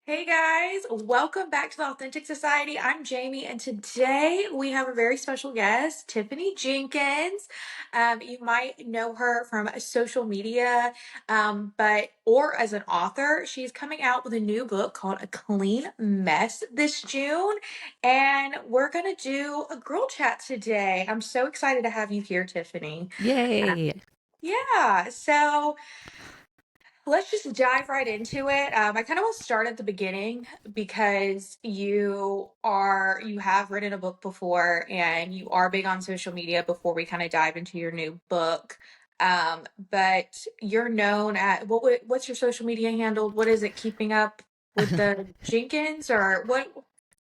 Hey guys, welcome back to the Authentic Society. I'm Jayme, and today we have a very special guest, Tiffany Jenkins. You might know her from social media, but or as an author. She's coming out with a new book called A Clean Mess this June, and we're gonna do a girl chat today. I'm so excited to have you here, Tiffany. Uh, Yay. yeah, so. Let's just dive right into it. I kind of want to start at the beginning because you have written a book before and you are big on social media before we kind of dive into your new book. But you're known at what's your social media handle? What is it? Keeping up with the Jenkins or what?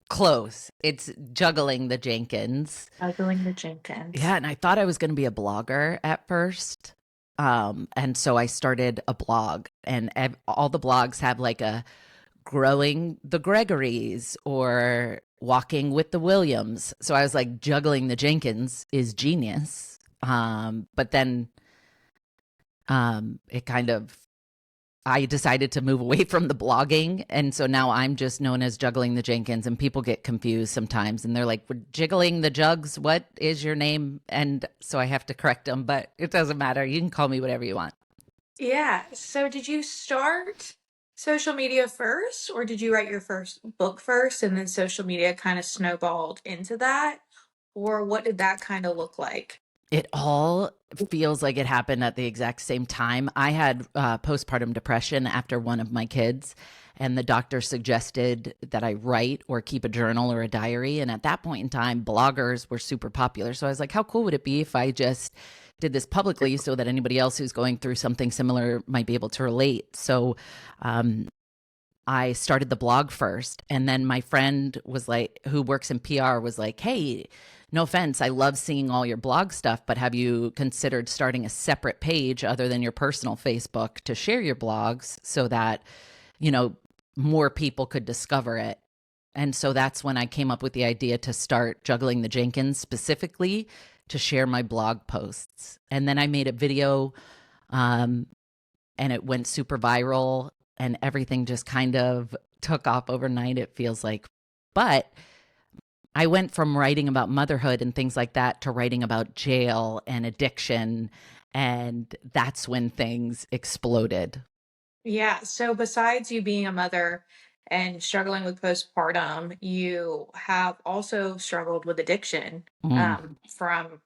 Close. It's juggling the Jenkins. Juggling the Jenkins. Yeah, and I thought I was going to be a blogger at first. And so I started a blog, and all the blogs have like a growing the Gregorys or walking with the Williams. So I was like, juggling the Jenkins is genius. But then it kind of I decided to move away from the blogging. And so now I'm just known as Juggling the Jenkins. And people get confused sometimes and they're like, we're jiggling the jugs. What is your name? And so I have to correct them, but it doesn't matter. You can call me whatever you want. Yeah. So did you start social media first, or did you write your first book first and then social media kind of snowballed into that? Or what did that kind of look like? It all feels like it happened at the exact same time. I had postpartum depression after one of my kids, and the doctor suggested that I write or keep a journal or a diary. And at that point in time, bloggers were super popular. So I was like, how cool would it be if I just did this publicly so that anybody else who's going through something similar might be able to relate? So um, I started the blog first. And then my friend was like, who works in PR, was like, hey, no offense, I love seeing all your blog stuff, but have you considered starting a separate page other than your personal Facebook to share your blogs so that, you know, more people could discover it? And so that's when I came up with the idea to start Juggling the Jenkins specifically to share my blog posts. And then I made a video um, and it went super viral and everything just kind of took off overnight, it feels like. But I went from writing about motherhood and things like that to writing about jail and addiction. And that's when things exploded. Yeah. So besides you being a mother and struggling with postpartum, you have also struggled with addiction Mm, from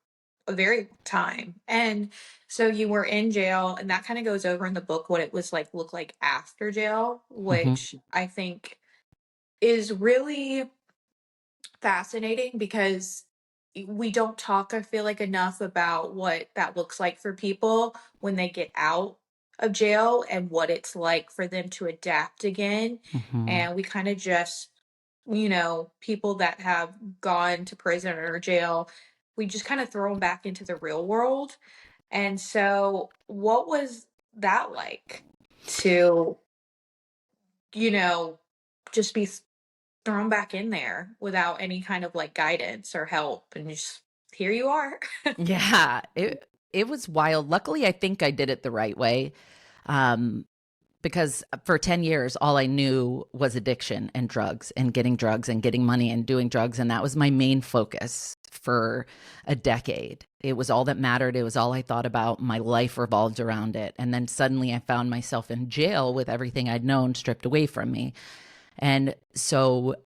a very time. And so you were in jail, and that kind of goes over in the book what it was like look like after jail, hmm which I think is really fascinating because we don't talk, I feel like, enough about what that looks like for people when they get out of jail and what it's like for them to adapt again. hmm And we kind of just, people that have gone to prison or jail, we just kind of throw them back into the real world. And so, what was that like to, you know, just be thrown back in there without any kind of like guidance or help and just here you are. Yeah, it was wild. Luckily, I think I did it the right way. Um, because for 10 years, all I knew was addiction and drugs and getting money and doing drugs. And that was my main focus for a decade. It was all that mattered. It was all I thought about. My life revolved around it. And then suddenly I found myself in jail with everything I'd known stripped away from me. And so,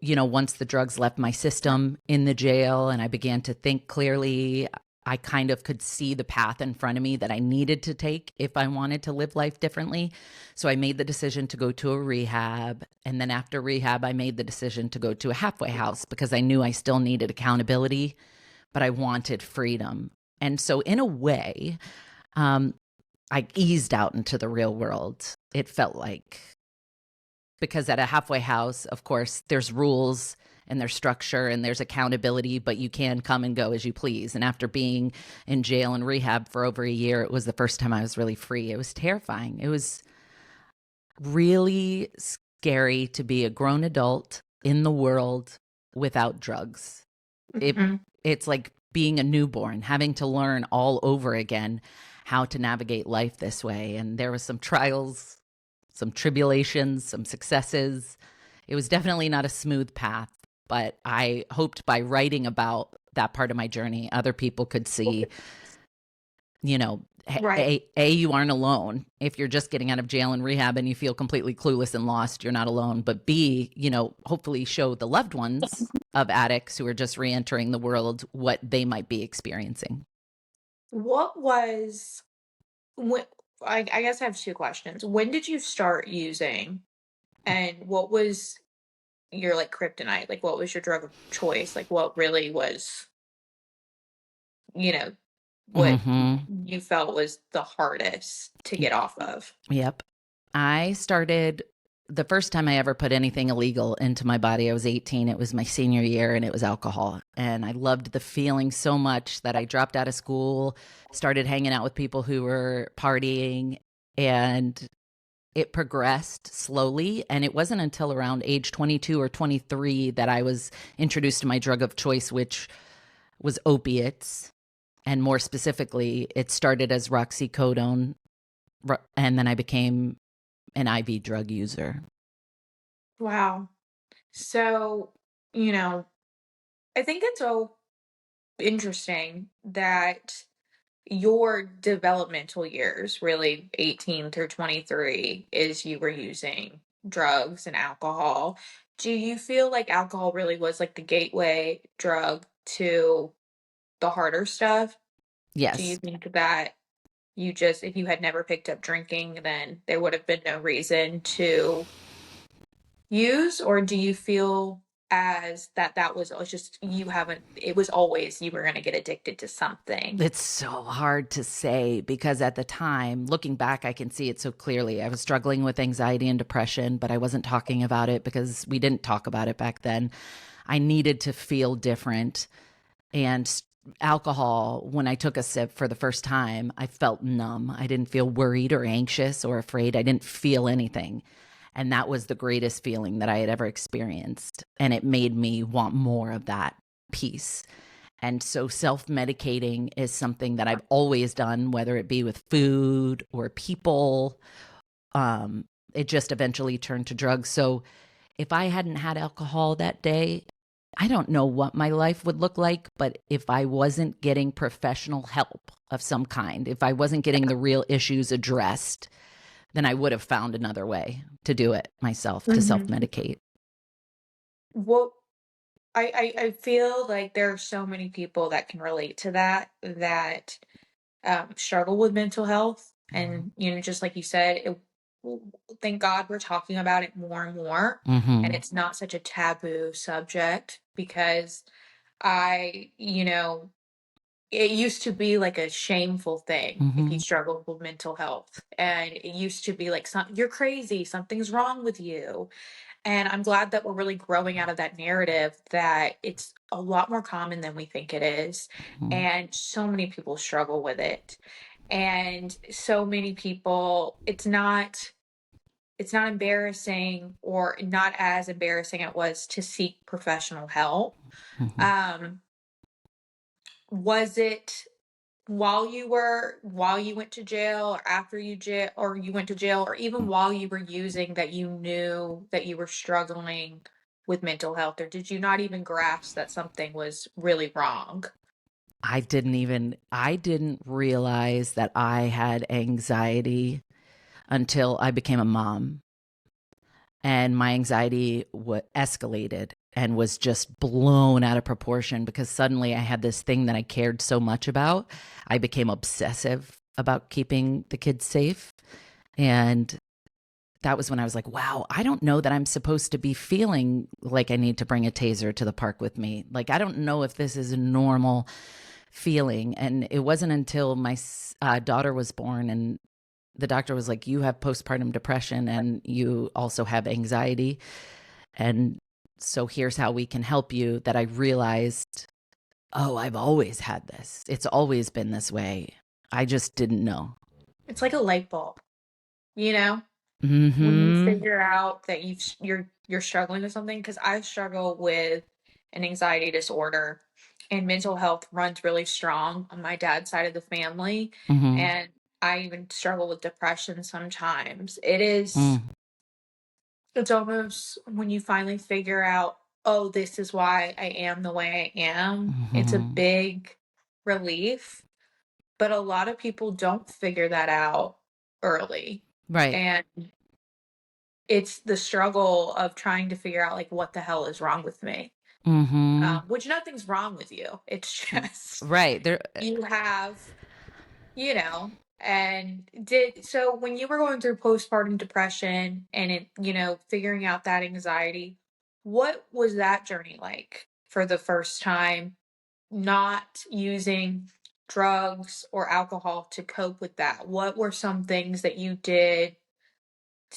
once the drugs left my system in the jail and I began to think clearly, I kind of could see the path in front of me that I needed to take if I wanted to live life differently. So I made the decision to go to a rehab. And then after rehab, I made the decision to go to a halfway house because I knew I still needed accountability, but I wanted freedom. And so, in a way, um, I eased out into the real world. It felt like, because at a halfway house, of course, there's rules and there's structure and there's accountability, but you can come and go as you please. And after being in jail and rehab for over a year, it was the first time I was really free. It was terrifying. It was really scary to be a grown adult in the world without drugs. It Mhm. it's like being a newborn, having to learn all over again how to navigate life this way. And there was some trials, some tribulations, some successes. It was definitely not a smooth path, but I hoped by writing about that part of my journey, other people could see, you know, Right. you aren't alone. If you're just getting out of jail and rehab and you feel completely clueless and lost, you're not alone. But B, hopefully show the loved ones of addicts who are just reentering the world what they might be experiencing. What was when I guess I have two questions. When did you start using, and what was your like kryptonite? Like what was your drug of choice? Like what really was, you know, what Mm-hmm. you felt was the hardest to get off of? Yep. I started the first time I ever put anything illegal into my body. I was 18. It was my senior year and it was alcohol. And I loved the feeling so much that I dropped out of school, started hanging out with people who were partying, and it progressed slowly. And it wasn't until around age 22 or 23 that I was introduced to my drug of choice, which was opiates. And more specifically, it started as roxycodone, and then I became an IV drug user. Wow. So, you know, I think it's so interesting that your developmental years, really 18 through 23, is you were using drugs and alcohol. Do you feel like alcohol really was like the gateway drug to the harder stuff? Do you Yes. think that you just, if you had never picked up drinking, then there would have been no reason to use? Or do you feel as that was just, you haven't, it was always you were going to get addicted to something? It's so hard to say because at the time, looking back, I can see it so clearly. I was struggling with anxiety and depression, but I wasn't talking about it because we didn't talk about it back then. I needed to feel different. And alcohol, when I took a sip for the first time, I felt numb. I didn't feel worried or anxious or afraid. I didn't feel anything. And that was the greatest feeling that I had ever experienced. And it made me want more of that peace. And so self medicating is something that I've always done, whether it be with food or people. It just eventually turned to drugs. So if I hadn't had alcohol that day, I don't know what my life would look like. But if I wasn't getting professional help of some kind, if I wasn't getting the real issues addressed, then I would have found another way to do it myself, to self Mhm. medicate. What I feel like there are so many people that can relate to that, that struggle with mental health. And, just like you said, thank God we're talking about it more and more. And Mm-hmm. it's not such a taboo subject because I, it used to be like a shameful thing if you Mm-hmm. struggled with mental health. And it used to be like, you're crazy, something's wrong with you. And I'm glad that we're really growing out of that narrative, that it's a lot more common than we think it is. Mm-hmm. And so many people struggle with it. And so many people, it's not embarrassing, or not as embarrassing it was to seek professional help. Mm-hmm. Um, was it while you went to jail, or after you went to jail, or even while you were using, that you knew that you were struggling with mental health, or did you not even grasp that something was really wrong? I didn't realize that I had anxiety until I became a mom. And my anxiety escalated and was just blown out of proportion because suddenly I had this thing that I cared so much about. I became obsessive about keeping the kids safe. And that was when I was like, wow, I don't know that I'm supposed to be feeling like I need to bring a taser to the park with me. Like, I don't know if this is a normal feeling. And it wasn't until my daughter was born and the doctor was like, you have postpartum depression and you also have anxiety. And so here's how we can help you, that I realized, oh, I've always had this. It's always been this way. I just didn't know. It's like a light bulb, you know? When you Mm-hmm. figure out that you're struggling with something, because I struggle with an anxiety disorder, and mental health runs really strong on my dad's side of the family. Mm-hmm. And I even struggle with depression sometimes. It is, Mm. it's almost when you finally figure out, oh, this is why I am the way I am. It's a Hmm. big relief, but a lot of people don't figure that out early. Right. And it's the struggle of trying to figure out like what the hell is wrong with me. Hmm. Which nothing's wrong with you. It's just Right. There. you have, you know, and did so when you were going through postpartum depression and it, figuring out that anxiety, what was that journey like for the first time, not using drugs or alcohol to cope with that? What were some things that you did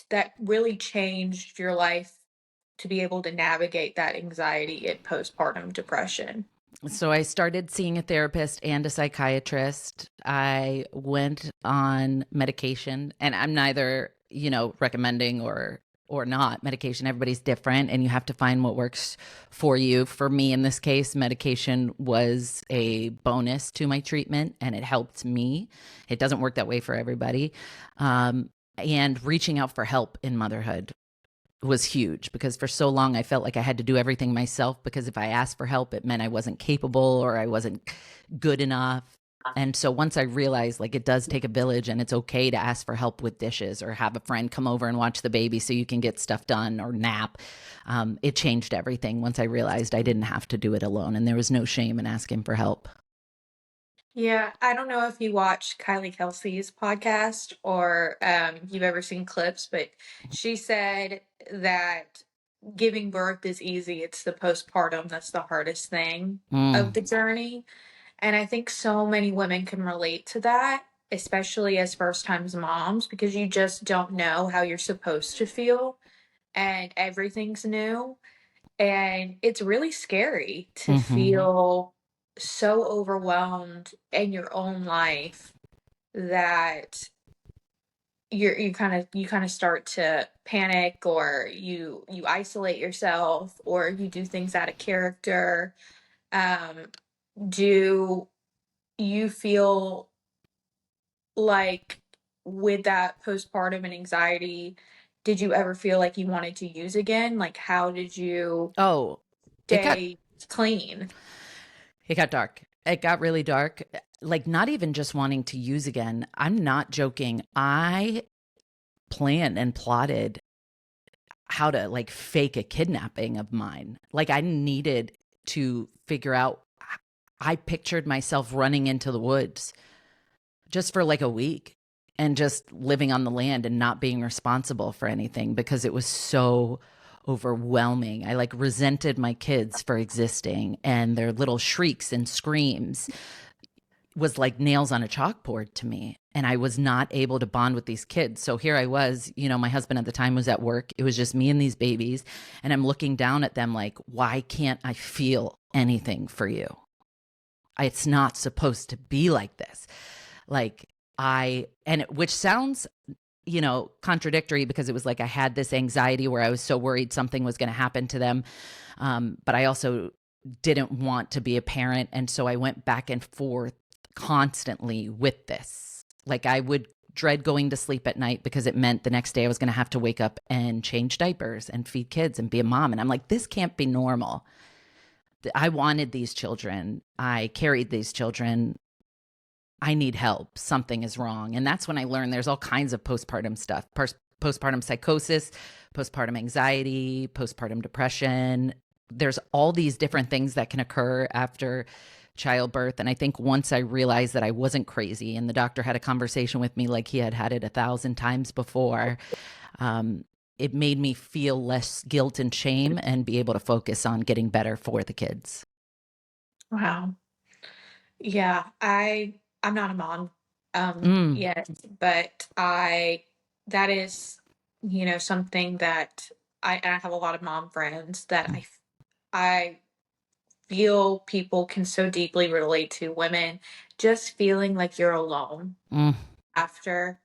that really changed your life to be able to navigate that anxiety and postpartum depression? So I started seeing a therapist and a psychiatrist. I went on medication, and I'm neither, recommending or not medication. Everybody's different, and you have to find what works for you. For me, in this case, medication was a bonus to my treatment, and it helped me. It doesn't work that way for everybody. And reaching out for help in motherhood was huge because for so long I felt like I had to do everything myself because if I asked for help, it meant I wasn't capable or I wasn't good enough. And so once I realized like it does take a village and it's okay to ask for help with dishes or have a friend come over and watch the baby so you can get stuff done or nap, it changed everything once I realized I didn't have to do it alone and there was no shame in asking for help. Yeah, I don't know if you watch Kylie Kelsey's podcast or you've ever seen clips, but she said that giving birth is easy. It's the postpartum that's the hardest thing of Mm, the journey. And I think so many women can relate to that, especially as first times moms, because you just don't know how you're supposed to feel and everything's new. And it's really scary to mm-hmm, feel so overwhelmed in your own life that you kind of start to panic, or you isolate yourself, or you do things out of character. Um, do you feel like with that postpartum and anxiety, did you ever feel like you wanted to use again? Like, how did you oh, it got stay clean? it got dark. It got really dark. Like not even just wanting to use again. I'm not joking. I planned and plotted how to like fake a kidnapping of mine. Like I needed to figure out. I pictured myself running into the woods just for like a week and just living on the land and not being responsible for anything because it was so overwhelming. I like resented my kids for existing and their little shrieks and screams was like nails on a chalkboard to me. And I was not able to bond with these kids. So here I was, my husband at the time was at work. It was just me and these babies. And I'm looking down at them like, why can't I feel anything for you? It's not supposed to be like this. Like, which sounds, contradictory because it was like I had this anxiety where I was so worried something was going to happen to them. But I also didn't want to be a parent. And so I went back and forth constantly with this. Like I would dread going to sleep at night because it meant the next day I was going to have to wake up and change diapers and feed kids and be a mom. And I'm like, this can't be normal. I wanted these children. I carried these children. I need help. Something is wrong. And that's when I learned there's all kinds of postpartum stuff, postpartum psychosis, postpartum anxiety, postpartum depression. There's all these different things that can occur after childbirth. And I think once I realized that I wasn't crazy and the doctor had a conversation with me like he had had it 1,000 times before, it made me feel less guilt and shame and be able to focus on getting better for the kids. Wow. Yeah, I'm not a mom Mm, yet, but I that is, something that I have a lot of mom friends that I feel people can so deeply relate to, women just feeling like you're alone mm, after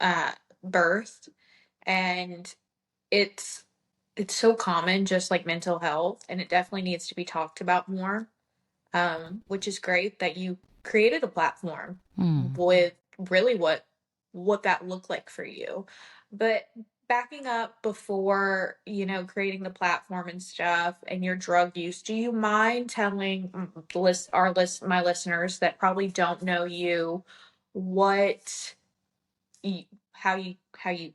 uh birth. And it's it's so common, just like mental health, and it definitely needs to be talked about more. Which is great that you created a platform mm, with really what what that looked like for you. But backing up before, creating the platform and stuff and your drug use, do you mind telling my listeners that probably don't know you, what you, how you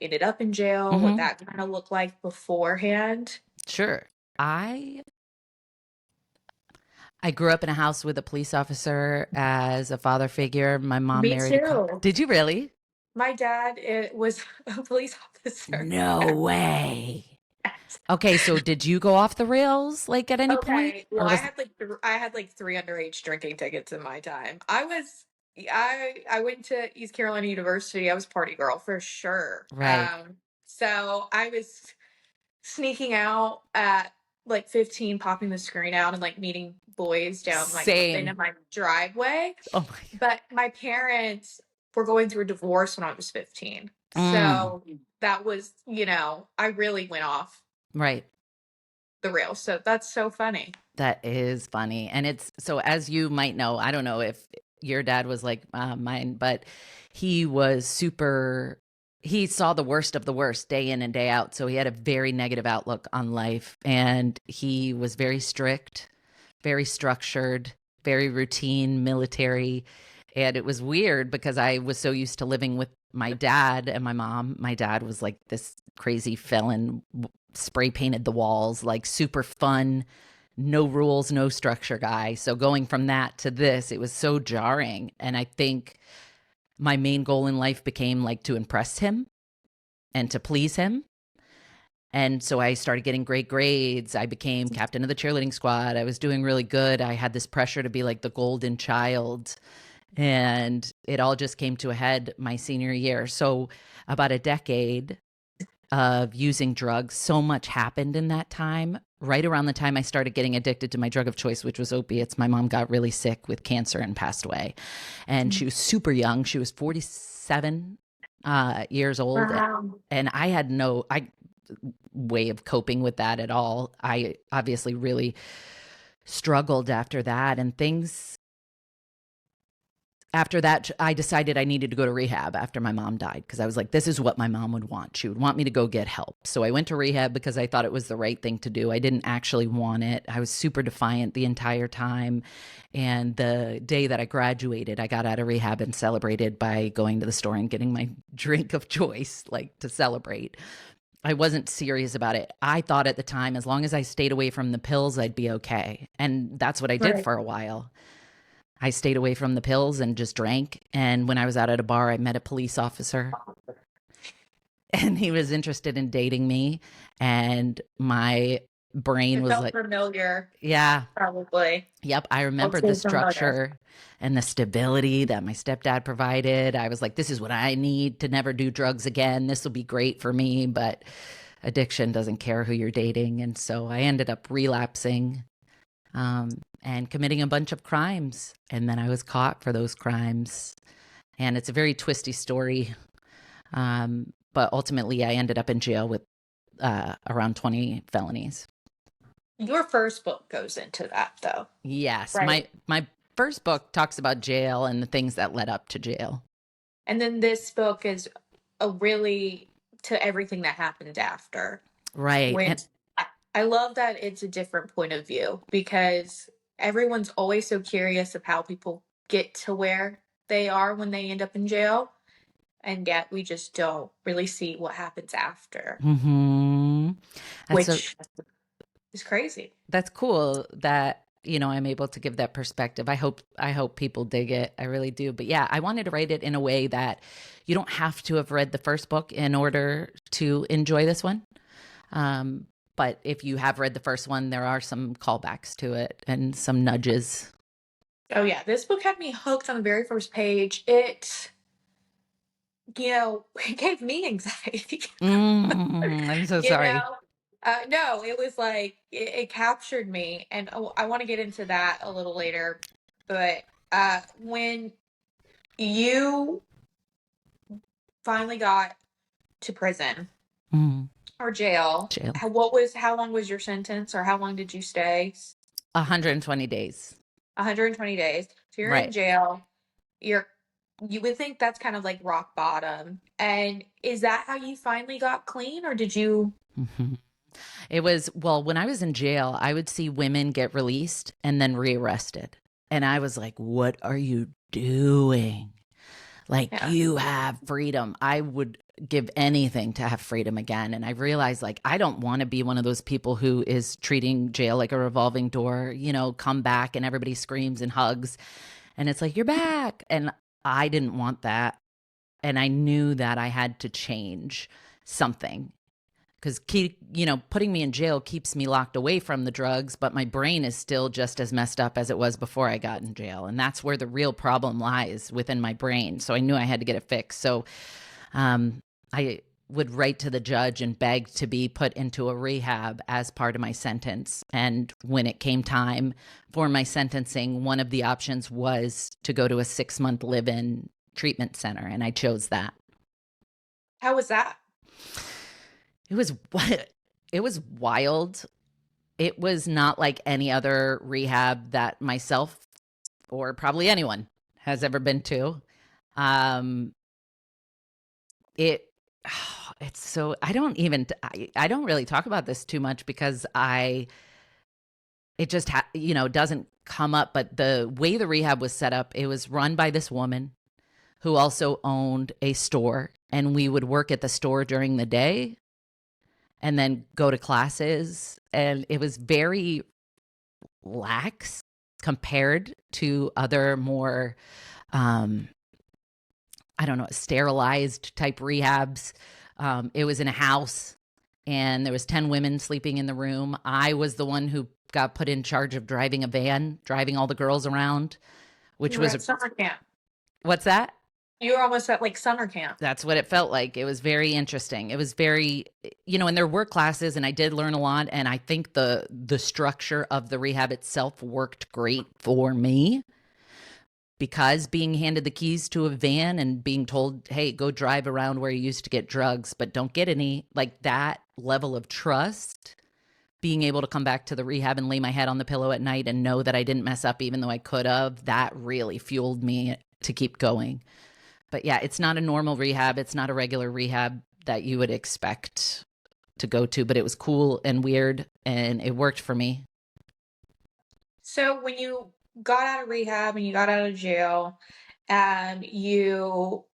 ended up in jail, what Hmm. that kind of looked like beforehand? Sure. I I grew up in a house with a police officer as a father figure. My mom Me married a cop. too. Did you really? My dad was a police officer. No way. Okay, so did you go off the rails like at any point? Okay, well, Or was I had like three underage drinking tickets in my time. I went to East Carolina University. I was party girl for sure. right. So I was sneaking out at like 15, popping the screen out and like meeting boys down like the end Same. of my driveway. Oh my But my parents were going through a divorce when I was 15. God. So that was, I really went off Right. the rails. So that's so funny. That is funny. And it's so, as you might know, I don't know if your dad was like mine, but he was super, he saw the worst of the worst day in and day out. So he had a very negative outlook on life. And he was very strict, very structured, very routine, military. And it was weird because I was so used to living with my dad and my mom. My dad was like this crazy felon, spray painted the walls, like super fun, no rules, no structure guy. So going from that to this, it was so jarring. And I think my main goal in life became like to impress him and to please him. And so I started getting great grades. I became captain of the cheerleading squad. I was doing really good. I had this pressure to be like the golden child. And it all just came to a head my senior year. So, about a decade of using drugs, so much happened in that time. Right around the time I started getting addicted to my drug of choice, which was opiates, my mom got really sick with cancer and passed away. And she was super young. She was 47 years old. Wow. And I had no way of coping with that at all. I obviously really struggled after that. And things after that, I decided I needed to go to rehab after my mom died because I was like, this is what my mom would want. She would want me to go get help. So I went to rehab because I thought it was the right thing to do. I didn't actually want it. I was super defiant the entire time. And the day that I graduated, I got out of rehab and celebrated by going to the store and getting my drink of choice, like to celebrate. I wasn't serious about it. I thought at the time, as long as I stayed away from the pills, I'd be okay. And that's what I did Right. for a while. I stayed away from the pills and just drank. And when I was out at a bar, I met a police officer and he was interested in dating me. And my brain It was felt like, familiar, yeah, probably. yep. I Let's remembered the say familiar. structure and the stability that my stepdad provided. I was like, this is what I need to never do drugs again. This will be great for me. But addiction doesn't care who you're dating. And so I ended up relapsing and committing a bunch of crimes. And then I was caught for those crimes. And it's a very twisty story. But ultimately, I ended up in jail with around 20 felonies. Your first book goes into that, though, Yes, right? my first book talks about jail and the things that led up to jail. And then this book is a really to everything that happened after. Right. And Which I love that it's a different point of view because everyone's always so curious of how people get to where they are when they end up in jail. And yet we just don't really see what happens after, mm-hmm. that's a, which is crazy. that's cool that I'm able to give that perspective. I hope people dig it. I really do. But yeah, I wanted to write it in a way that you don't have to have read the first book in order to enjoy this one. Um, but if you have read the first one, there are some callbacks to it and some nudges. Oh yeah, this book had me hooked on the very first page. It gave me anxiety. I'm so you sorry. know, no, it was like it captured me, and I want to get into that a little later. But when you finally got to prison Mm, or jail, jail. how long was your sentence, or how long did you stay? 120 days. 120 days. So you're in Right. jail. You're you would think that's kind of like rock bottom. And is that how you finally got clean, or did you? Mhm. It was, well, when I was in jail, I would see women get released and then rearrested. And I was like, what are you doing? Like, Yeah. you have freedom. I would give anything to have freedom again. And I realized, like, I don't want to be one of those people who is treating jail like a revolving door, come back and everybody screams and hugs. And it's like, you're back. And I didn't want that. And I knew that I had to change something because putting me in jail keeps me locked away from the drugs, but my brain is still just as messed up as it was before I got in jail, and that's where the real problem lies, within my brain. So I knew I had to get it fixed. So I would write to the judge and beg to be put into a rehab as part of my sentence. And when it came time for my sentencing, one of the options was to go to a 6-month live-in treatment center, and I chose that. How was that? It was it was wild. It was not like any other rehab that myself or probably anyone has ever been to. Um, it it's so I don't really talk about this too much because it just doesn't come up. But the way the rehab was set up, it was run by this woman who also owned a store, and we would work at the store during the day and then go to classes, and it was very lax compared to other more um I don't know, sterilized type rehabs. It was in a house, and there was 10 women sleeping in the room. I was the one who got put in charge of driving a van, driving all the girls around, which You were was at summer camp. what's that? You were almost at like summer camp. That's what it felt like. It was very interesting. It was very, and there were classes, and I did learn a lot. And I think the structure of the rehab itself worked great for me, because being handed the keys to a van and being told, hey, go drive around where you used to get drugs, but don't get any, like that level of trust, being able to come back to the rehab and lay my head on the pillow at night and know that I didn't mess up even though I could have, that really fueled me to keep going. But yeah, it's not a normal rehab. It's not a regular rehab that you would expect to go to, but it was cool and weird, and it worked for me. So when you got out of rehab and you got out of jail, and you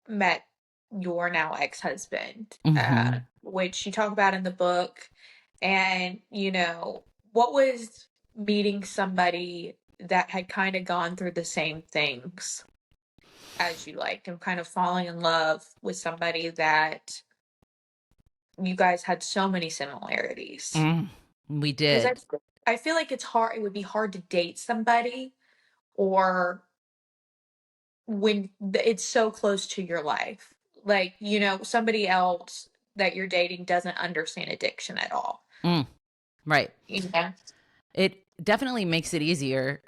met your now ex-husband, Mm-hmm. which you talk about in the book, and what was meeting somebody that had kind of gone through the same things as you liked, and kind of falling in love with somebody that you guys had so many similarities. We Because did. I feel like it would be hard to date somebody, or when it's so close to your life. Like, somebody else that you're dating doesn't understand addiction at all. Mm, right. Yeah. It definitely makes it easier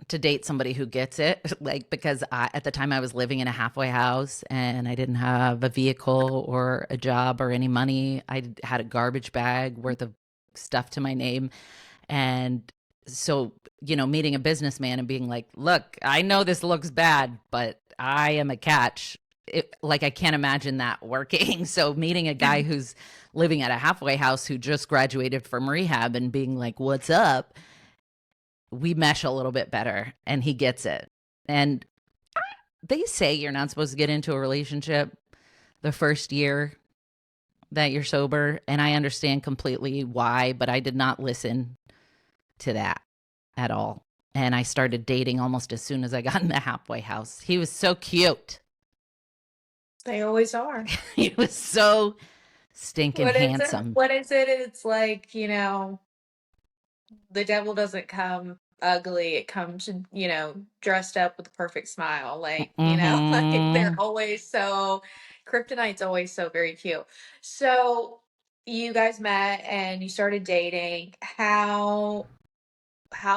to date somebody who gets it. Like, because at the time I was living in a halfway house and I didn't have a vehicle or a job or any money. I had a garbage bag worth of stuff to my name. And so, meeting a businessman and being like, look, I know this looks bad, but I am a catch. Like, I can't imagine that working. So, meeting a guy who's living at a halfway house who just graduated from rehab and being like, what's up? We mesh a little bit better, and he gets it. And they say you're not supposed to get into a relationship the first year that you're sober. And I understand completely why, but I did not listen to that at all. And I started dating almost as soon as I got in the halfway house. He was so cute. They always are. He was so stinking What is it? handsome. What is it? It's like, the devil doesn't come ugly. It comes, dressed up with a perfect smile. Like, like they're Mm-hmm. always so, Kryptonite's always so very cute. So you guys met and you started dating. How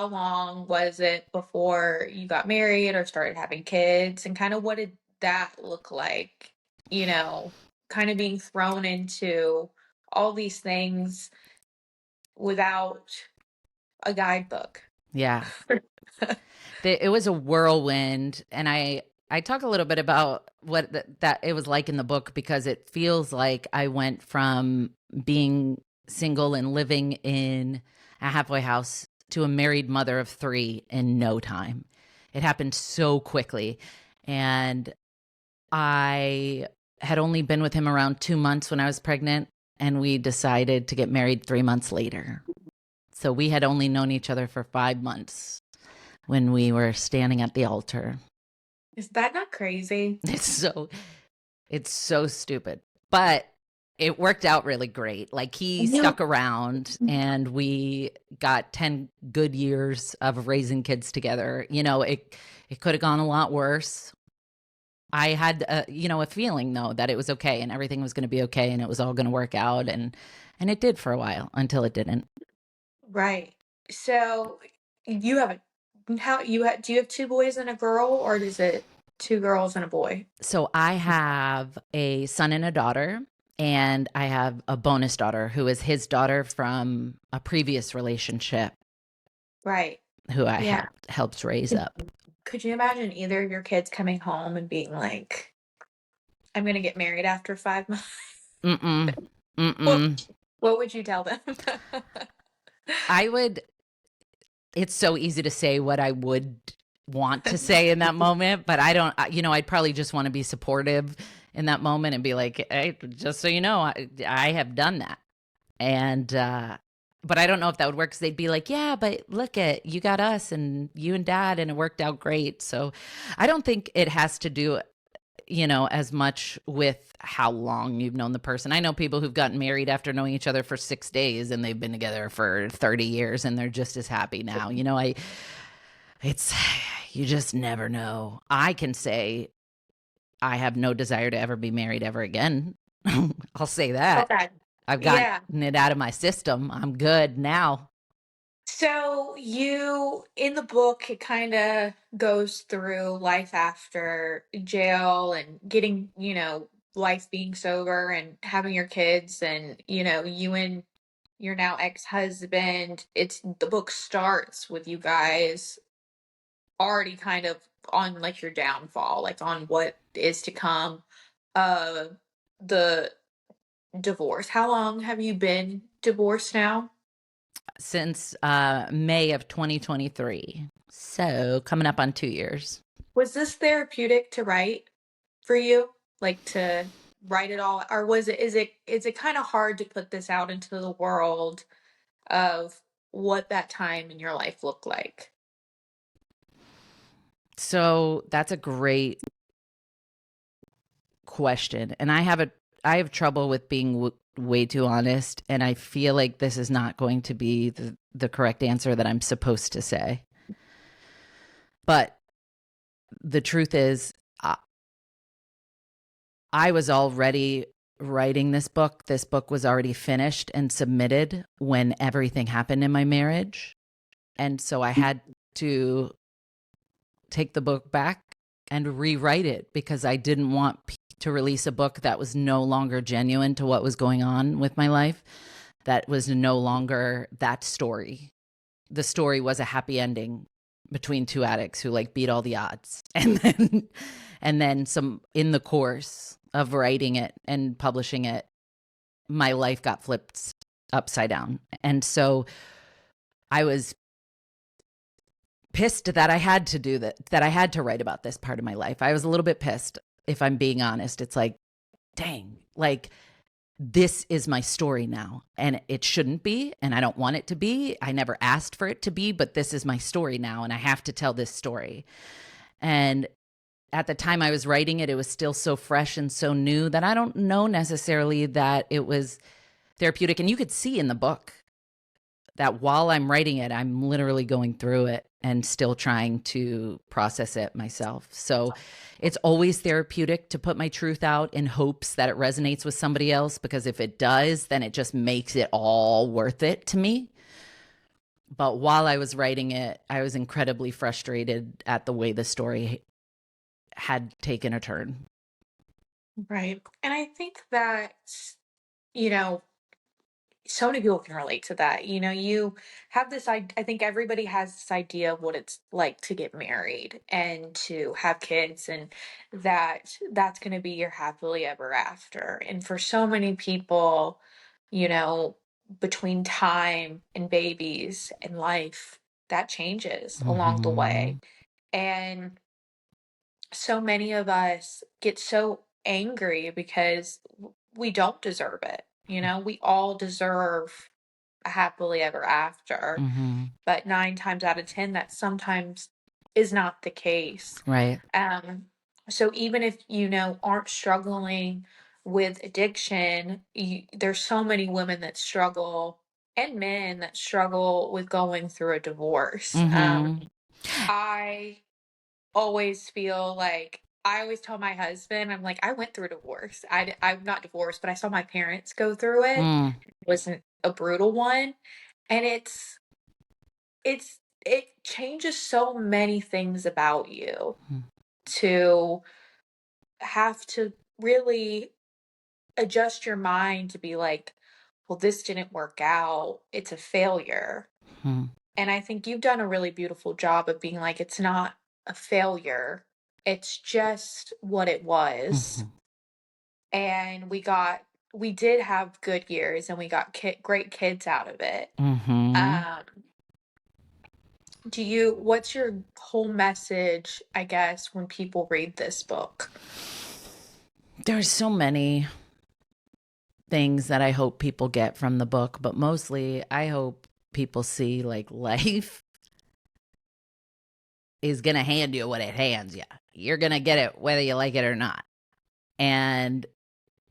long was it before you got married or started having kids? And kind of what did that look like? You know, kind of being thrown into all these things without a guidebook. Yeah. It was a whirlwind. And I talk a little bit about what that it was like in the book, because it feels like I went from being single and living in a halfway house to a married mother of three in no time. It happened so quickly. And I had only been with him around 2 months when I was pregnant, and we decided to get married 3 months later. So we had only known each other for 5 months when we were standing at the altar. Is that not crazy? It's so stupid, but it worked out really great. Like, he You stuck around and we got 10 good years of raising kids together. It could have gone a lot worse. I had a feeling, though, that it was okay and everything was going to be okay and it was all going to work out, and it did for a while until it didn't. right. So you have do you have two boys and a girl, or is it two girls and a boy? So I have a son and a daughter, and I have a bonus daughter who is his daughter from a previous relationship, Right. who I Yeah. helped raise up. Could you imagine either of your kids coming home and being like, I'm gonna get married after 5 months? Mm-mm. What Mm-mm. what would you tell them? I would, it's so easy to say what I would want to say in that moment, but I don't, I'd probably just want to be supportive in that moment and be like, hey, just so you know, I have done that. And, but I don't know if that would work, because they'd be like, yeah, but look at, you got us and you and dad, and it worked out great. So I don't think it has to do, as much with how long you've known the person. I know people who've gotten married after knowing each other for 6 days and they've been together for 30 years and they're just as happy now. It's, you just never know. I can say I have no desire to ever be married ever again. I'll say that. Okay. I've Yeah. gotten it out of my system. I'm good now. So you in the book it kind of goes through life after jail and getting, life being sober and having your kids and, you and your now ex-husband. It's the book starts with you guys already kind of on like your downfall, like on what is to come. Uh the divorce. How long have you been divorced now? Since May of 2023. So coming up on 2 years. Was this therapeutic to write for you? Like to write it all, or is it kind of hard to put this out into the world of what that time in your life looked like? So that's a great question. And I have trouble with being way too honest. And I feel like this is not going to be the correct answer that I'm supposed to say. But the truth is, I was already writing this book. This book was already finished and submitted when everything happened in my marriage. And so I had to take the book back and rewrite it, because I didn't want to release a book that was no longer genuine to what was going on with my life, that was no longer that story. The story was a happy ending between two addicts who like beat all the odds. And then some, in the course of writing it and publishing it, my life got flipped upside down. And so I was pissed that I had to do that I had to write about this part of my life. I was a little bit pissed, if I'm being honest. It's like, dang, like, this is my story now, and it shouldn't be, and I don't want it to be. I never asked for it to be, but this is my story now, and I have to tell this story. And at the time I was writing it, it was still so fresh and so new that I don't know necessarily that it was therapeutic. And you could see in the book that while I'm writing it, I'm literally going through it and still trying to process it myself. So it's always therapeutic to put my truth out in hopes that it resonates with somebody else, because if it does, then it just makes it all worth it to me. But while I was writing it, I was incredibly frustrated at the way the story had taken a turn. Right. And I think that, you know, so many people can relate to that. You know, you have this, I think everybody has this idea of what it's like to get married and to have kids, and that's going to be your happily ever after. And for so many people, you know, between time and babies and life, that changes along the way. Mm-hmm. And so many of us get so angry because we don't deserve it. You know, we all deserve a happily ever after, Mm-hmm. but 9 times out of 10, that sometimes is not the case. Right. Um, so even if you know aren't struggling with addiction, there's so many women that struggle and men that struggle with going through a divorce. Mm-hmm. I always feel like I always tell my husband, I'm like, I went through a divorce. I'm not divorced, but I saw my parents go through it. Mm. It wasn't a brutal one. And it changes so many things about you to have to really adjust your mind to be like, well, this didn't work out. It's a failure. Mm-hmm. And I think you've done a really beautiful job of being like, it's not a failure. It's just what it was. Mm-hmm. And we did have good years and we got great kids out of it. Mm-hmm. Um, what's your whole message, I guess, when people read this book? There's so many things that I hope people get from the book, but mostly I hope people see like life is going to hand you what it hands you. You're going to get it whether you like it or not. And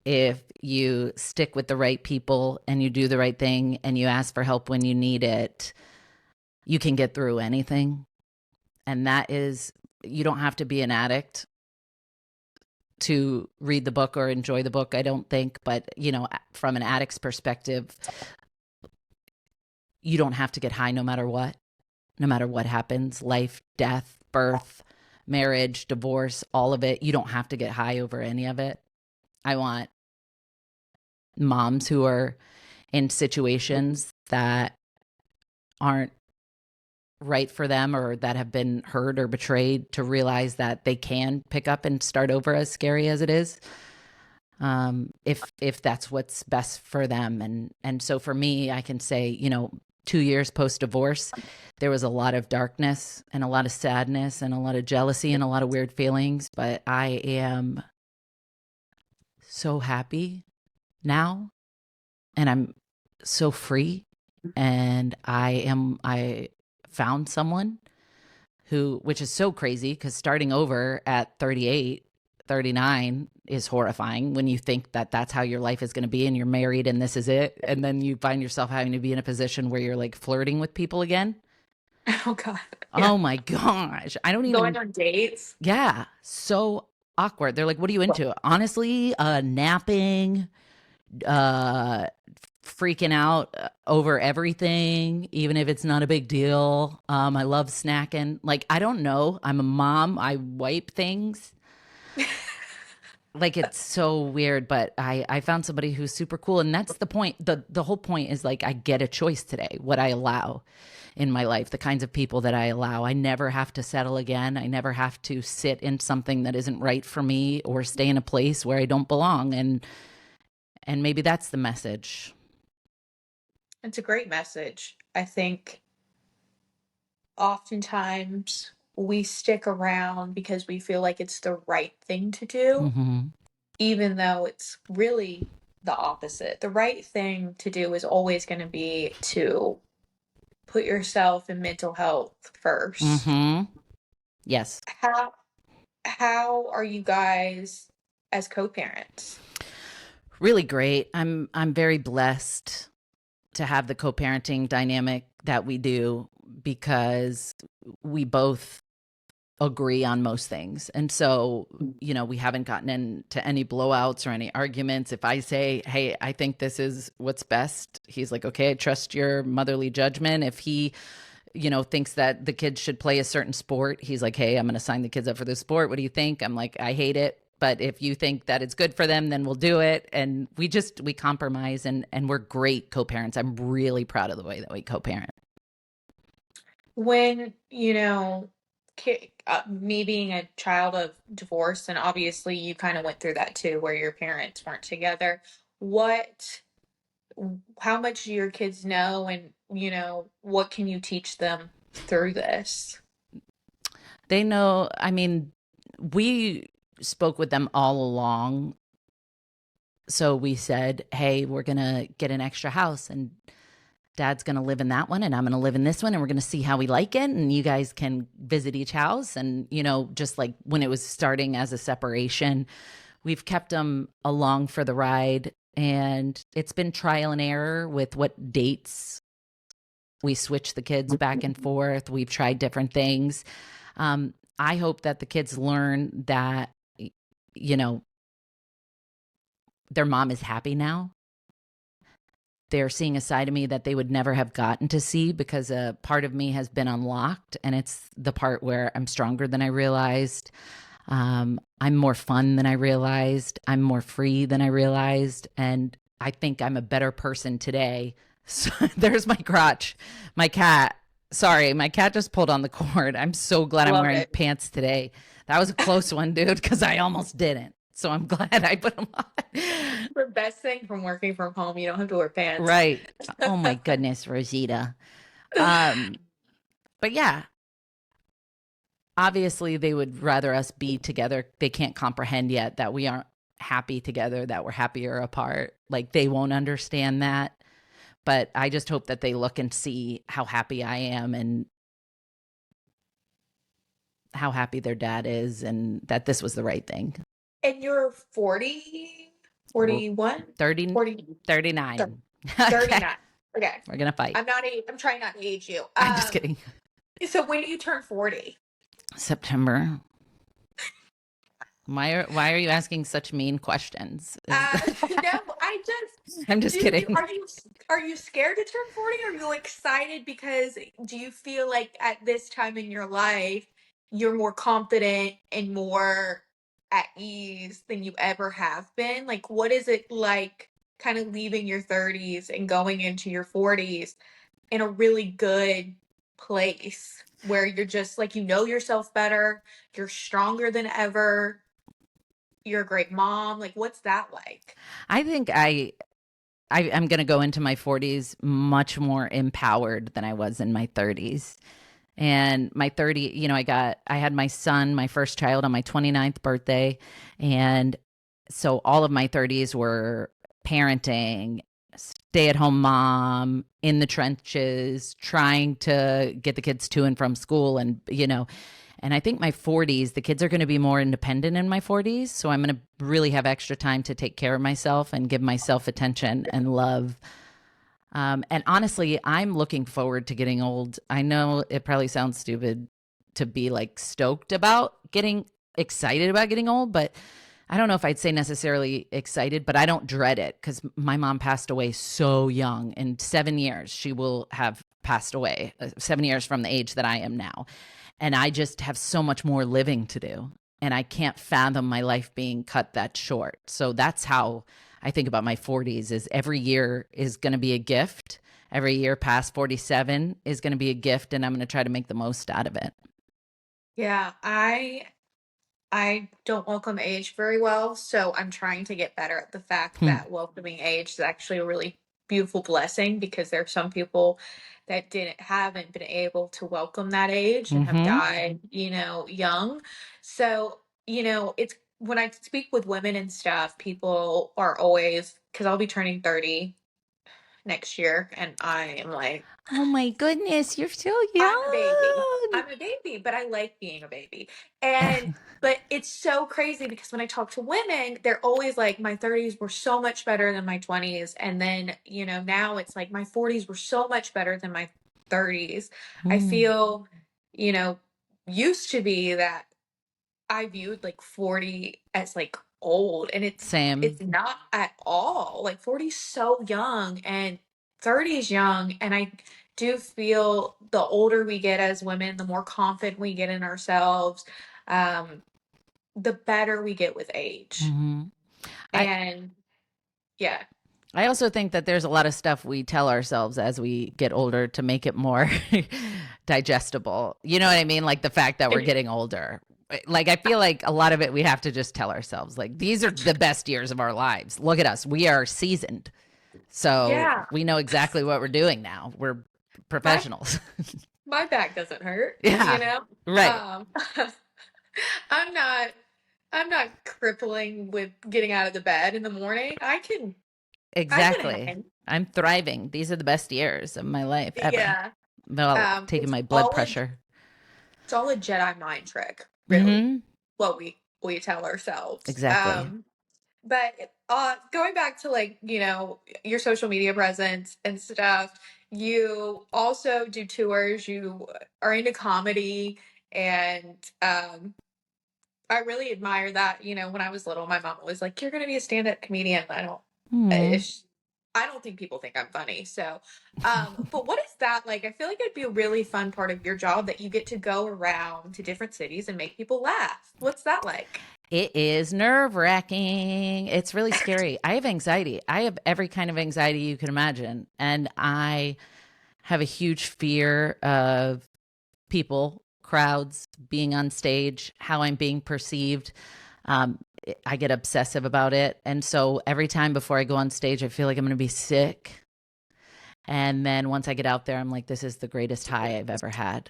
if you stick with the right people and you do the right thing and you ask for help when you need it, you can get through anything. And that is, you don't have to be an addict to read the book or enjoy the book, I don't think. But, you know, from an addict's perspective, you don't have to get high no matter what happens, life, death, birth, marriage, divorce, all of it. You don't have to get high over any of it. I want moms who are in situations that aren't right for them or that have been hurt or betrayed to realize that they can pick up and start over, as scary as it is, if that's what's best for them. And so for me, I can say, you know, 2 years post divorce, there was a lot of darkness and a lot of sadness and a lot of jealousy and a lot of weird feelings, but I am so happy now, and I'm so free, and I found someone who, which is so crazy because starting over at 38, 39 is horrifying when you think that that's how your life is going to be and you're married and this is it. And then you find yourself having to be in a position where you're like flirting with people again. Oh God. Yeah. Oh my gosh. I don't Going even, on dates. yeah, so awkward. They're like, what are you into? Honestly, napping, uh, freaking out over everything, even if it's not a big deal. I love snacking. Like, I don't know. I'm a mom. I wipe things. Like, it's so weird, but I found somebody who's super cool. And that's the point. The whole point is like, I get a choice today, what I allow in my life, the kinds of people that I allow. I never have to settle again. I never have to sit in something that isn't right for me or stay in a place where I don't belong. And maybe that's the message. It's a great message. I think oftentimes we stick around because we feel like it's the right thing to do, Mm-hmm. even though it's really the opposite. The right thing to do is always going to be to put yourself in mental health first. Mm-hmm. Yes. How are you guys as co-parents? Really great. I'm very blessed to have the co-parenting dynamic that we do because we both agree on most things. And so, you know, we haven't gotten into any blowouts or any arguments. If I say, "Hey, I think this is what's best," he's like, "Okay, I trust your motherly judgment." If he, you know, thinks that the kids should play a certain sport, he's like, "Hey, I'm going to sign the kids up for this sport. What do you think?" I'm like, "I hate it. But if you think that it's good for them, then we'll do it. And we compromise, and we're great co-parents. I'm really proud of the way that we co-parent. When, me being a child of divorce, and obviously you kind of went through that too, where your parents weren't together. What, how much do your kids know, and, what can you teach them through this? They know, I mean, we spoke with them all along. So we said, hey, we're going to get an extra house, and dad's going to live in that one, and I'm going to live in this one, and we're going to see how we like it. And you guys can visit each house. And, just like when it was starting as a separation, we've kept them along for the ride. And it's been trial and error with what dates we switch the kids back and forth. We've tried different things. I hope that the kids learn that, you know, their mom is happy now. They're seeing a side of me that they would never have gotten to see because a part of me has been unlocked. And it's the part where I'm stronger than I realized. I'm more fun than I realized. I'm more free than I realized. And I think I'm a better person today. So there's my crotch, my cat. Sorry, my cat just pulled on the cord. I'm so glad I'm Love wearing it. pants today. That was a close one, dude, because I almost didn't. So I'm glad I put them on. The best thing from working from home, you don't have to wear pants. Right. Oh my goodness, Rosita. Um, but yeah, obviously they would rather us be together. They can't comprehend yet that we aren't happy together, that we're happier apart. Like they won't understand that. But I just hope that they look and see how happy I am and how happy their dad is and that this was the right thing. And you're 40, We're 41, 30, 40, 39. Okay. 39. Okay. We're going to fight. I'm trying not to age you. I'm just kidding. So when do you turn 40? September. Why are you asking such mean questions? No, I just I'm just kidding. are you scared to turn 40? Or are you excited because do you feel like at this time in your life you're more confident and more at ease than you ever have been? Like what is it like kind of leaving your 30s and going into your 40s in a really good place where you're just like yourself better, you're stronger than ever, you're a great mom. Like, what's that like? I think I'm going to go into my 40s much more empowered than I was in my 30s. And my 30, I had my son, my first child on my 29th birthday. And so all of my 30s were parenting, stay at home mom, in the trenches, trying to get the kids to and from school. And I think my 40s, the kids are going to be more independent in my 40s. So I'm going to really have extra time to take care of myself and give myself attention and love. And honestly, I'm looking forward to getting old. I know it probably sounds stupid to be like stoked about getting excited about getting old, but I don't know if I'd say necessarily excited, but I don't dread it because my mom passed away so young. In 7 years, she will have passed away, 7 years from the age that I am now. And I just have so much more living to do. And I can't fathom my life being cut that short. So that's how I think about my 40s is every year is going to be a gift. Every year past 47 is going to be a gift, and I'm going to try to make the most out of it. Yeah, I don't welcome age very well, so I'm trying to get better at the fact Hmm. that welcoming age is actually a really beautiful blessing because there are some people that haven't been able to welcome that age and have Mm-hmm. died, young. So, it's when I speak with women and stuff, people are always because I'll be turning 30 next year, and I am like, Oh my goodness, you're so I'm a baby. young. I'm a baby, but I like being a baby. And but it's so crazy because when I talk to women, they're always like, my 30s were so much better than my 20s. And then, now it's like my 40s were so much better than my 30s. I Mm. feel, you know, used to be that I viewed like 40 as like old, and Same. it's not at all. Like 40 is so young and 30 is young, and I do feel the older we get as women, the more confident we get in ourselves. Um the better we get with age. Mhm. I And yeah. I also think that there's a lot of stuff we tell ourselves as we get older to make it more digestible. You know what I mean? Like the fact that we're getting older. Like I feel like a lot of it we have to just tell ourselves like these are the best years of our lives. Look at us. We are seasoned. So Yeah. we know exactly what we're doing now. We're My professionals. my back doesn't hurt, you Yeah. know? Right. Um I'm not I'm not crippling with getting out of the bed in the morning. I can Exactly. hang. I'm thriving. These are the best years of my life ever. Yeah. Well, taking It's my blood all a pressure. it's all a Jedi mind trick, really, Mhm. what we tell ourselves. Exactly. But going back to like, your social media presence and stuff, you also do tours, you are into comedy, and I really admire that. When I was little, my mom was like, "You're going to be a stand-up comedian." Mm. Ish, I don't think people think I'm funny. So, but what is that like? I feel like it'd be a really fun part of your job that you get to go around to different cities and make people laugh. What's that like? It is nerve-wracking. It's really scary. I have anxiety. I have every kind of anxiety you can imagine. And I have a huge fear of people, crowds, being on stage, how I'm being perceived. Um, I get obsessive about it. And so every time before I go on stage, I feel like I'm going to be sick. And then once I get out there, I'm like, this is the greatest high I've ever had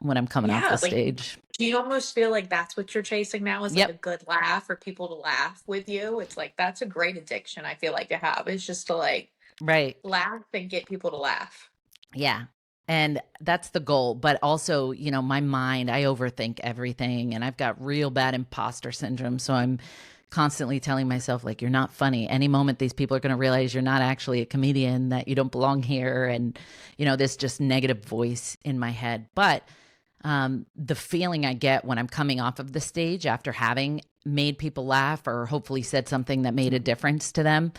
when I'm coming off the Yeah, like, stage. do you almost feel like that's what you're chasing now is like a Yep. good laugh or people to laugh with you? It's like that's a great addiction I feel like to have. It's just to like Right. laugh and get people to laugh. Yeah. And that's the goal. But also, my mind, I overthink everything and I've got real bad imposter syndrome. So I'm constantly telling myself, like, you're not funny. Any moment, these people are going to realize you're not actually a comedian, that you don't belong here. And, this just negative voice in my head. But the feeling I get when I'm coming off of the stage after having made people laugh or hopefully said something that made a difference to them,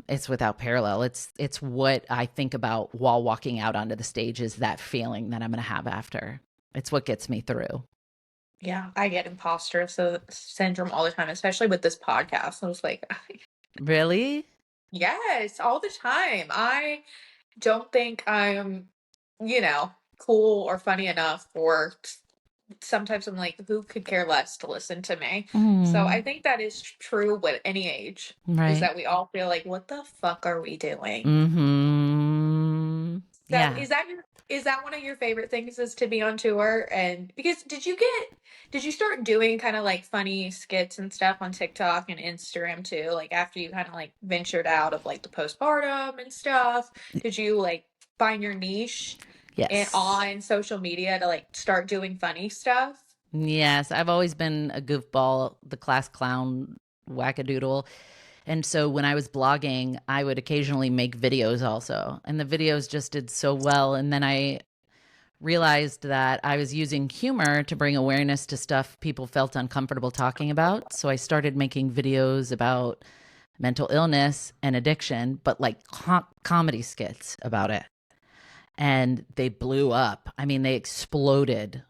it's without parallel. It's what I think about while walking out onto the stage is that feeling that I'm going to have after. It's what gets me through. Yeah, I get syndrome all the time, especially with this podcast. I was like, Really? yes, all the time. I don't think I'm, cool or funny enough, or sometimes I'm like, who could care less to listen to me? So I Mm, think that is true with any age, is right. that we all feel like, what the fuck are we doing? Mm-hmm. So Yeah. is that one of your favorite things, is to be on tour? And because did you start doing kind of like funny skits and stuff on TikTok and Instagram too? Like after you kind of like ventured out of like the postpartum and stuff, did you like find your niche and Yes. on social media to like start doing funny stuff? Yes. I've always been a goofball, the class clown, wackadoodle. And so when I was blogging, I would occasionally make videos also. And the videos just did so well. And then I realized that I was using humor to bring awareness to stuff people felt uncomfortable talking about. So I started making videos about mental illness and addiction, but like comedy skits about it. And they blew up. I mean, they exploded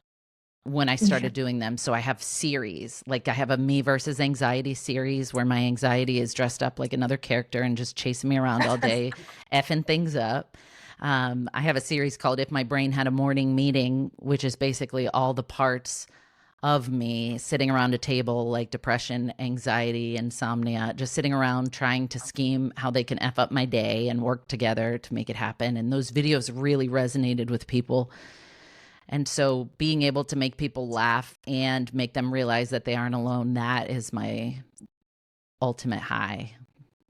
when I Yeah. started doing them. So I have series, like I have a me versus anxiety series where my anxiety is dressed up like another character and just chasing me around all day, effing things up. I have a series called If My Brain Had a Morning Meeting, which is basically all the parts of me sitting around a table, like depression, anxiety, insomnia, just sitting around trying to scheme how they can F up my day and work together to make it happen. And those videos really resonated with people. And so being able to make people laugh and make them realize that they aren't alone, that is my ultimate high,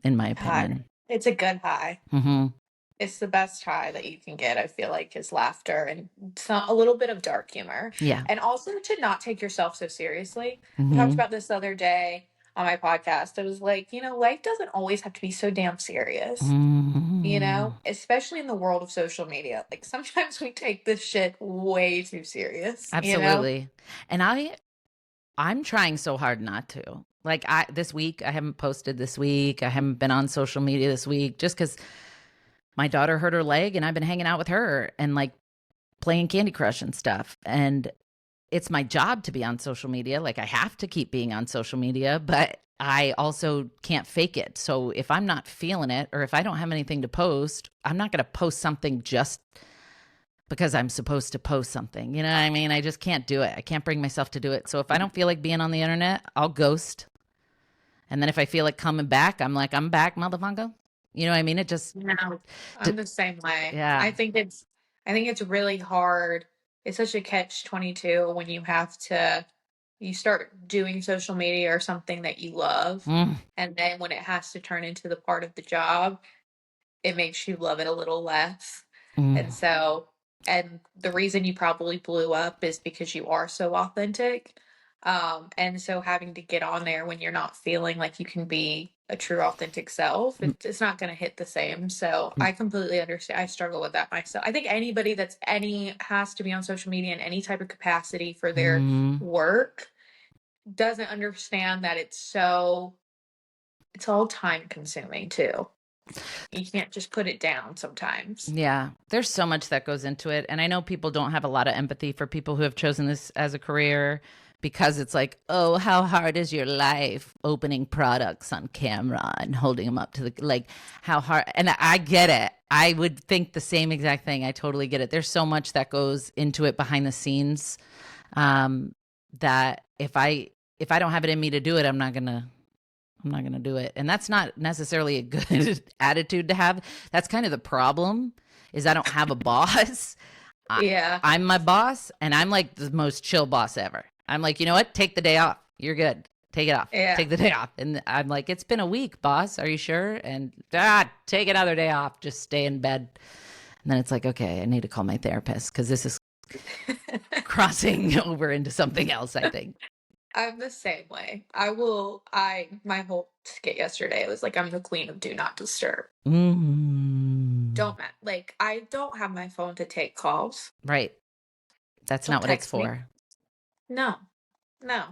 in my God, opinion. it's a good high. Hmm. It's the best high that you can get, I feel like, is laughter and a little bit of dark humor. Yeah. And also to not take yourself so seriously. I talked Hmm. about this the other day on my podcast. I was like, life doesn't always have to be so damn serious, Hmm. especially in the world of social media. Like sometimes we take this shit way too serious. Absolutely. And I'm trying so hard not to. Like this week, I haven't posted this week. I haven't been on social media this week just because my daughter hurt her leg and I've been hanging out with her and like playing Candy Crush and stuff. And it's my job to be on social media. Like I have to keep being on social media, but I also can't fake it. So if I'm not feeling it, or if I don't have anything to post, I'm not going to post something just because I'm supposed to post something. You know what I mean? I just can't do it. I can't bring myself to do it. So if I don't feel like being on the internet, I'll ghost. And then if I feel like coming back, I'm like, I'm back, motherfucker. You know what I mean? It just, No, I'm the same way. yeah. I think it's really hard. It's such a catch-22 when you start doing social media or something that you love, Mm, and then when it has to turn into the part of the job, it makes you love it a little less. mm, And so, and the reason you probably blew up is because you are so authentic. And so having to get on there when you're not feeling like you can be a true authentic self, it's not going to hit the same. So I completely understand. I struggle with that myself. I think anybody has to be on social media in any type of capacity for their mm. work doesn't understand that it's all time consuming too. You can't just put it down sometimes. Yeah, there's so much that goes into it. And I know people don't have a lot of empathy for people who have chosen this as a career because it's like, oh, how hard is your life opening products on camera and holding them up to the, like, how hard. And I get it. I would think the same exact thing. I totally get it. There's so much that goes into it behind the scenes, um, that if I don't have it in me to do it, I'm not going to do it. And that's not necessarily a good attitude to have. That's kind of the problem is I don't have a boss. Yeah. I'm my boss and I'm like the most chill boss ever. I'm like, you know what? Take the day off. You're good. Take it off. Yeah. Take the day off. And I'm like, it's been a week, boss. Are you sure? And take another day off. Just stay in bed. And then it's like, okay, I need to call my therapist because this is crossing over into something else, I think. I'm the same way. My whole skit yesterday was like, I'm the queen of do not disturb. Mm. I don't have my phone to take calls. Right. That's Don't not what it's text me. for. No, no.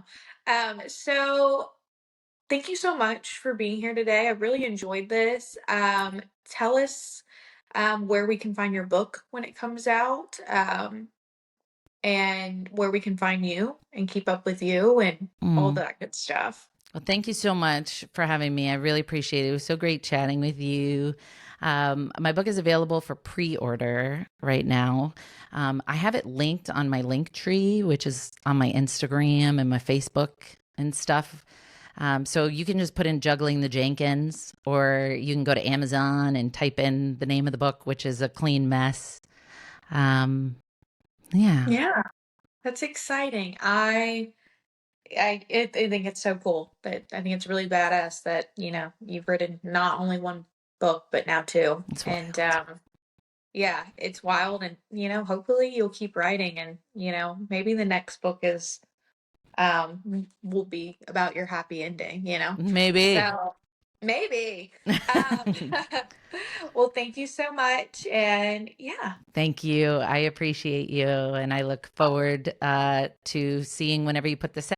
So thank you so much for being here today. I really enjoyed this. Tell us, where we can find your book when it comes out. And where we can find you and keep up with you and all Mm. that good stuff. Well, thank you so much for having me. I really appreciate it. It was so great chatting with you. My book is available for pre-order right now. I have it linked on my link tree, which is on my Instagram and my Facebook and stuff. So you can just put in Juggling the Jenkins, or you can go to Amazon and type in the name of the book, which is A Clean Mess. Yeah. Yeah, that's exciting. I think it's so cool that I think it's really badass that, you've written not only one book, but now two. It's And wild. yeah, it's wild and, hopefully you'll keep writing and, maybe the next book will be about your happy ending. Maybe. So maybe. Um, well, thank you so much. And yeah. Thank you. I appreciate you. And I look forward to seeing whenever you put this